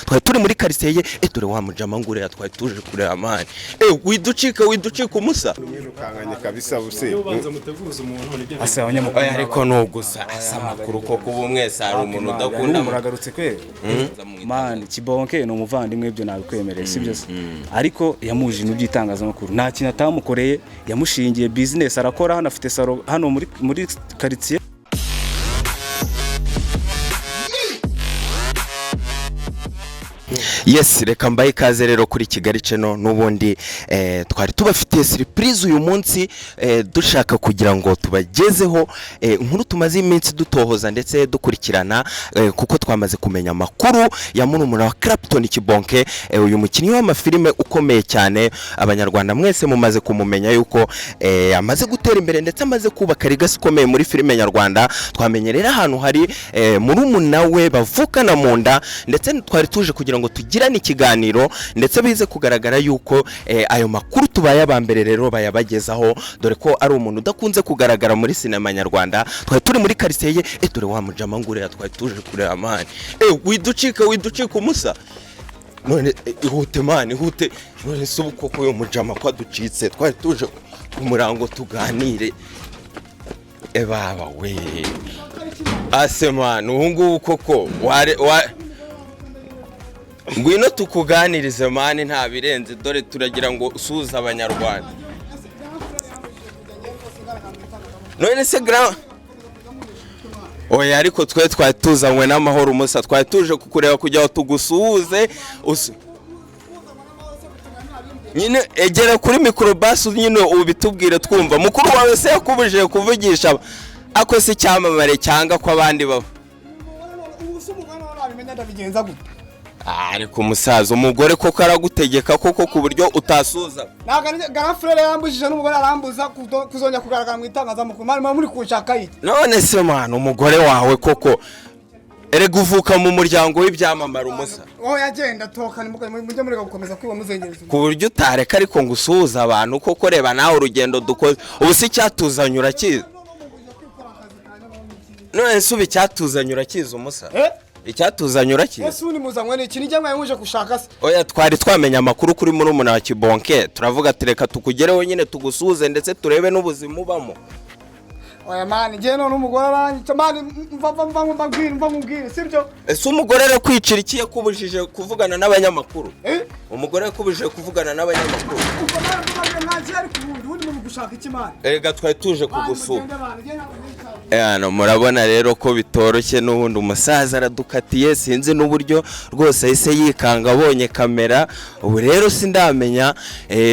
twari turi muri quartier ye dore wa mujama ngure twari tuje kureba amani widucika umusa mwirukanganye kabisa buse ubanza muteguza umuntu nibyo asa abanyamakuru ariko no gusa asa makuru ko kuba mwese ari umuntu udakunda muragarutse kwe man Kibonke no umuvandimwe ibyo nabikwemereye sibyo se ariko yamuje n'ibyitangazamakuru nta kintu atamukoreye yamushingiye business arakora hano afite saro hano muri quartier. Yes, reka mbaye ikaze rero kuri Kigali Channel n'ubundi twari tubafitiye surprise uyu munsi dushaka kugira ngo tubagezeho inkuru tumaze iminsi dutohoza ndetse dukurikirana kuko twamaze kumenya amakuru ya Murumuna wa Clapton Kibonke uyu mukinnyi w'amafilime ukomeye cyane abanyarwanda mwese mumaze kumumenya yuko amaze gutera imbere ndetse amaze kubaka rigasi ikomeye muri filime nyarwanda. Twamenyerera ahantu hari Murumuna we bavukana mu nda ndetse twari tuje kugira ngo tugirane ikiganiro ndetse bize kugaragara yuko ayo makuru tubaye abambere rero bayabagezaho dore ko ari umuntu udakunze kugaragara muri sinema nyarwanda. Twari turi muri quartier ye dore wa mujama ngure twari tuje kureba amani widucika umusa none ihute mani ihute none subuko ko yo mujama kwa ducitse twari tuje kumurango tuganire baba we asemana uhungu koko ngwino tukuganirize mani nta birenze dore turagira ngo usuza abanyarwanda none se gra oya ariko twari tuzanywe n'amahoro umusa twari tuje kukureba kugira tugusuhuze nyine egera kuri microbus nyine ubitubwire twumva mukuru wawe se yakubujije kuvugisha ako se cyamamare cyanga ko abandi baba ariko umusaza umugore koko aragutegeka koko ku buryo utasuza garafurere yambujije n'umugore arambuza kuzongera kugaragara mu itangazamakuru mari muri kunshaka iki none se mwana umugore wawe koko erega uvuka mu muryango w'ibyamamara umusa yagenda toka mujye muri gukomeza kwiba muzengereza ku buryo utareka ariko ngo usuhuza abantu koko reba nawe urugendo dukoze ubu si cyatuzanye urakiza none se ubu icyatuzanye urakiza umusa icyatuzanye urakiza ese uni muzanywe n'iki nijye mwayimuje gushaka se oya twari twamenya amakuru kuri Murumuna wa Kibonke turavuga ati reka tukugereho nyine tugusuze ndetse turebe n'ubuzima ubamo. Oya mani ngiye none umugore arangije mani mva mubwire sibyo ese umugore rero kwicira iki yakubujije kuvugana n'abanyamakuru umugore yakubujije kuvugana n'abanyamakuru uko nanje ari kubundi mu gushaka iki mani erega twari tuje kugusuka no murabona rero ko bitoroshye n'ubundi umusaza aradukatiye sinzi n'uburyo rwose yise yikanga abonye kamera ubu rero sindamenya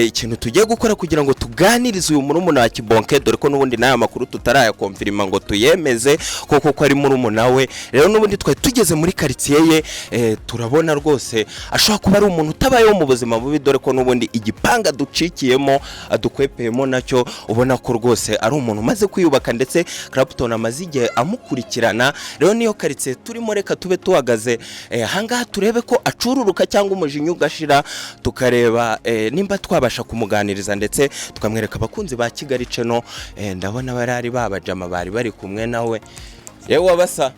ikintu tugiye gukora kugira ngo tuganirize uyu Murumuna wa Kibonke dore ko n'ubundi n'aya makuru tutarayakonfirima ngo tuyemeze koko ari Murumuna we rero n'ubundi twari tugeze muri quartier ye turabona rwose ashobora kuba ari umuntu utabayeho mu buzima bubi dore ko n'ubundi igipanga ducikiyemo adukwepeyemo nacyo ubona ko rwose ari umuntu umaze kwiyubaka ndetse Clapton amaze igihe amukurikirana rero niyo quartier turimo reka tube tuhagaze hangaha turebe ko acururuka cyangwa umujinya ugashira tukareba nimba twabasha kumuganiriza ndetse tukamwereka abakunzi ba Kigali Channel ndabona barari babajama bari kumwe nawe yewe abasa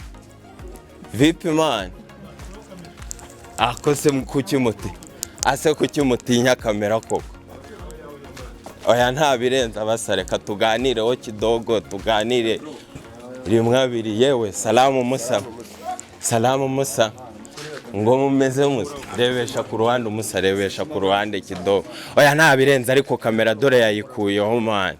vipi man akose kukimuti ase kukimutinya kamera koko oya nta birenze abasa reka tuganireho kidogo tuganire rimwe abiri yewe salamu musa ngo mumeze musa rebesha ku ruhande umusa rebesha ku ruhande kidogo oya nta birenze ariko kamera dore yayikuyeho man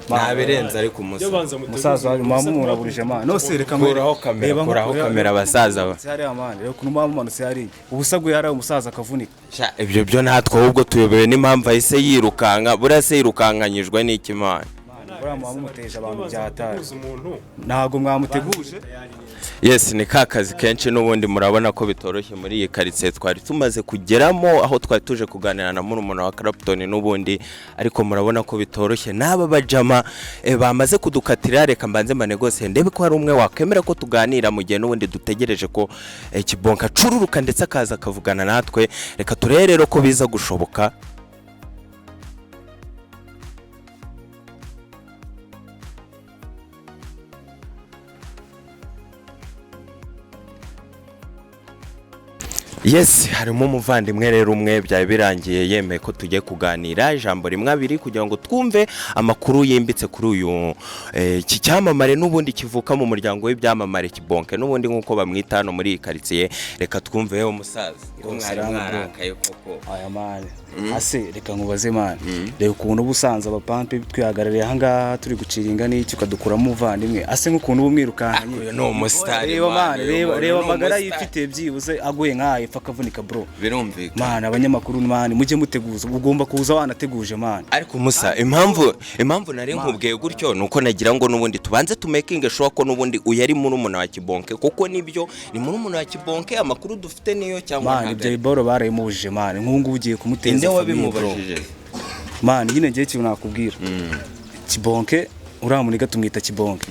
nabirenze ariko umusaza wamumura burije man no se reka kuraho kamera abasaza cyari amane rero kuno mamumanutse hari ubusagwe yari umusaza akavunika ibyo byo natwe ahubwo tuyobewe n'impamvu ahise yirukanga burase yirukankanyijwe n'ikimana mwamuteje abantu byataje ntago mwamuteguje Yes, ni kakazi kenshi n'ubundi murabona ko bitoroshye muri iyi quartier twari tumaze kugeramo aho twari tuje kuganira na Murumuna wa Clapton n'ubundi ariko murabona ko bitoroshye n'aba bajama bamaze kudukatira reka mbanze manegose ndebe ko hari umwe wakemera ko tuganira mu gihe n'ubundi dutegereje ko Kibonke acururuka ndetse akaza akavugana natwe reka turere rero ko biza gushoboka Yes, harimo umuvandimwe rero umwe byari birangiye yemeye ko tugiye kuganira ijambo rimwe abiri kugira ngo twumve amakuru yimbitse kuri uyu iki cyamamare n'ubundi kivuka mu muryango w'ibyamamare Kibonke n'ubundi nkuko bamwita hano muri quartier. Reka twumve umusaza mwarakaye koko aya mane ase reka nkubaze mane reka ukuntu ubusanza abapampe twihagarariye aha ngaha turi guciringa n'iki ukadukuramo umuvandimwe ase nk'ukuntu bumwirukanye uyu ni umusitari reba amagara yifite byibuze aguye nkaye pfa kavunika bro birumvikana mane abanyamakuru mane mujye muteguza ugomba kuza wanateguje mane ariko musa impamvu nari nkubwiye gutyo nuko nagira ngo nubundi tubanze tumakinge sure ko nubundi uyari murumuna wa Kibonke kuko nibyo ni murumuna wa Kibonke amakuru dufite niyo cyangwa mane ibyo biboro barayimubujije mane nk'ungu ugiye kumuteza inde wabimubajije mane nyine ngiye kintu nakubwira Kibonke uramuniga tumwita Kibonke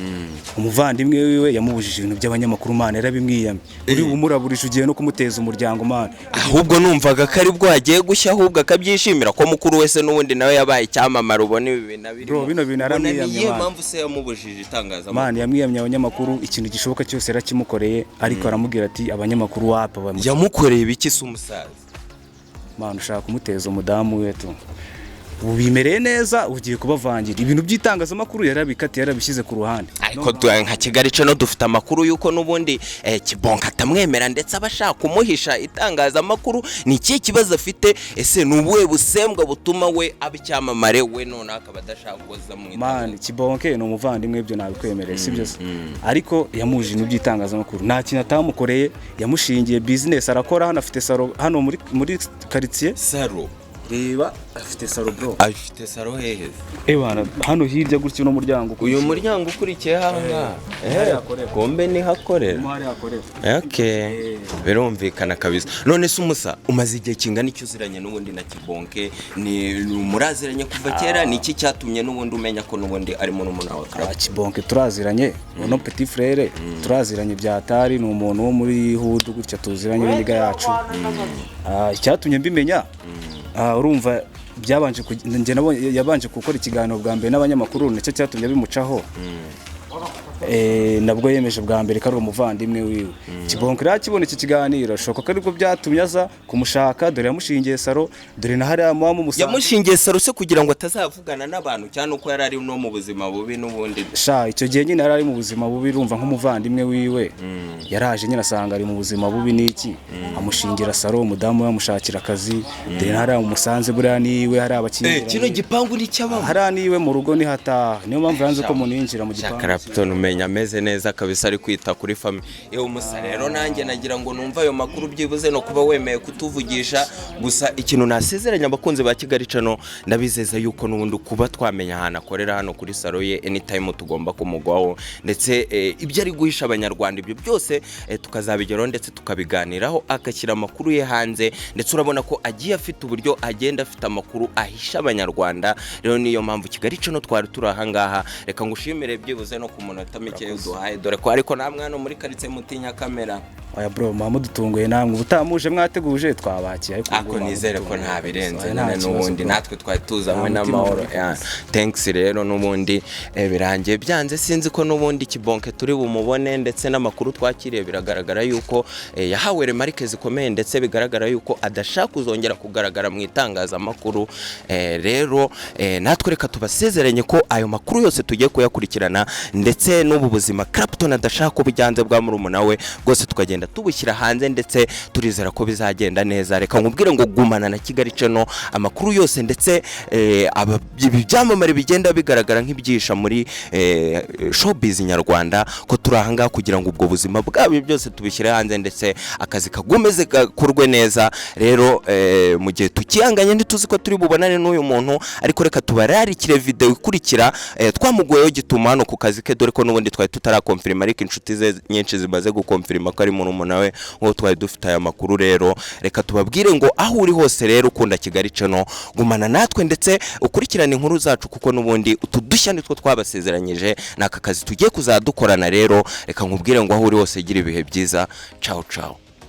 umuvandimwe wiwe yamubujije ibintu by'abanyamakuru mane yarabimwiyamye uri umuraburisha ugiye no kumuteza umuryango mane ahubwo numvaga kari bwo hagiye gushya ahubwo akabyishimira ko mukuru wese n'ubundi nawe yabaye cyamamara ubone ibi bintu abiri bro bino bintu aramwiyamye mane mpamvu se yamubujije itangaza mane yamwiyamye abanyamakuru ikintu gishoboka cyose yarakimukoreye ariko aramubwira ati abanyamakuru wapa yamukoreye ibiki se umusaza mane ushaka kumuteza umudamu we tu ubimereye neza ugiye kubavangira ibintu by'itangazamakuru yarabikati yarabishyize ku ruhande ariko nka Kigali cano dufite amakuru yuko nubundi Kibonke atamwemera ndetse abashaka kumuhisha itangazamakuru ni ikihe kibazo afite ese nubuwe busembwa butuma we abicyamamare we none akaba adashaka koza mu man Kibonke ni umuvandimwe ibyo nabikwemereye sibyo ariko yamuje ibintu by'itangazamakuru nta kintu atamukoreye yamushingiye business arakora hano afite salo hano muri quartier salo reba afite salo bro afite salo hehe bana hano hirya gutyo no muryango uyu muryango ukurikiye hanga kombe ni hakorera okay birumvikana kabisa none se umusa umaze igihe kingana icyo uziranye n'ubundi na Kibonke ni muraziranye kuva kera ni iki cyatumye n'ubundi umenya ko n'ubundi ari murumuna wa Clapton Kibonke turaziranye no petit frère turaziranye byatari ni umuntu wo muri hudu gutya tuziranye n'indiga yacu cyatumye mbimenya urumva byabanje nge nabonye yabanje gukora ikiganiro bwa mbere n'abanyamakuru nicyo cyatumye bimucaho nabwo yemeje bwa mbere ko ari umuvandimwe wiwe Kibonke rakibona iki kiganiro shoka ko ariko byatumye aza kumushaka dore yamushingiye salo dore na hari amumu musanze yamushingiye salo se kugira ngo atazavugana n'abantu cyane uko yari ari no mu buzima bubi n'ubundi sha icyo gihe nyine yari ari mu buzima bubi rumva nk'umuvandimwe wiwe yaraje nyine asanga ari mu buzima bubi niki amushingira salo umudamu yamushakira akazi dore na hari umusanze buriya niwe hari abakinyi kino gipangu ni cyabamo hari niwe mu rugo ni hata niyo mpamvu yanze ko muninjira mu gipangu Clapton umenya ameze neza kabisa ari kwita kuri family yewe umusa rero nanjye nagira ngo numva ayo makuru byibuze no kuba wemeye kutuvugisha gusa ikintu nasezeranya abakunzi ba Kigali cano ndabizeza yuko n'ubundi kuba twamenya ahantu akorera hano kuri salo ye anytime tugomba kumugwaho ndetse ibyo ari guhisha abanyarwanda ibyo byose tukazabigeraho ndetse tukabiganiraho agashyira amakuru ye hanze ndetse urabona ko agiye afite uburyo agenda afite amakuru ahisha abanyarwanda rero niyo mpamvu Kigali cano twari turi aha ngaha reka ngushimire byibuze no ku munota mike uduhaye dore ko ariko namwe hano muri quartier mutinya kamera oya bro mama dutunguye namwe ubutamuje mwateguje twabakiye ariko nizere ko nta birenze none n'ubundi natwe twari tuzanywe n'amahoro thanks rero n'ubundi birangiye byanze sinzi ko n'ubundi Kibonke turi bumubone ndetse n'amakuru twakiriye biragaragara yuko yahawe remarike zikomeye ndetse bigaragara yuko adashaka kuzongera kugaragara mu itangazamakuru rero natwe reka tubasezeranye ko ayo makuru yose tugiye kuyakurikirana ndetse n'ubu buzima Clapton adashaka ko bijyanze bwa murumuna we rwose tukagenda tubushyira hanze ndetse turizera ko bizagenda neza reka nkubwire ngo gumana na Kigali cano amakuru yose ndetse ibyamamare bigenda bigaragara nk'ibyihisha muri showbiz nyarwanda ko turi aha ngaha kugira ngo ubwo buzima bwabo byose tubishyire hanze ndetse akazi kagomeze gakorwe neza rero mu gihe tukihanganye ntituzi ko turi bubonane n'uyu muntu ariko reka tubararikire video ikurikira twamuguyeho gituma hano ku kazi ke dore ko n'ubundi twari tutarakonfirima ariko inshuti ze nyinshi zimaze gukonfirima ko ari murumuna we ngo twari dufite aya makuru rero reka tubabwire ngo aho uri hose rero ukunda Kigali cano gumana natwe ndetse ukurikirane inkuru zacu kuko n'ubundi utudushya nitwo twabasezeranyije naka kazi tugiye kuzadukorana rero reka nkubwire ngo aho uri hose gira ibihe byiza ciao ciao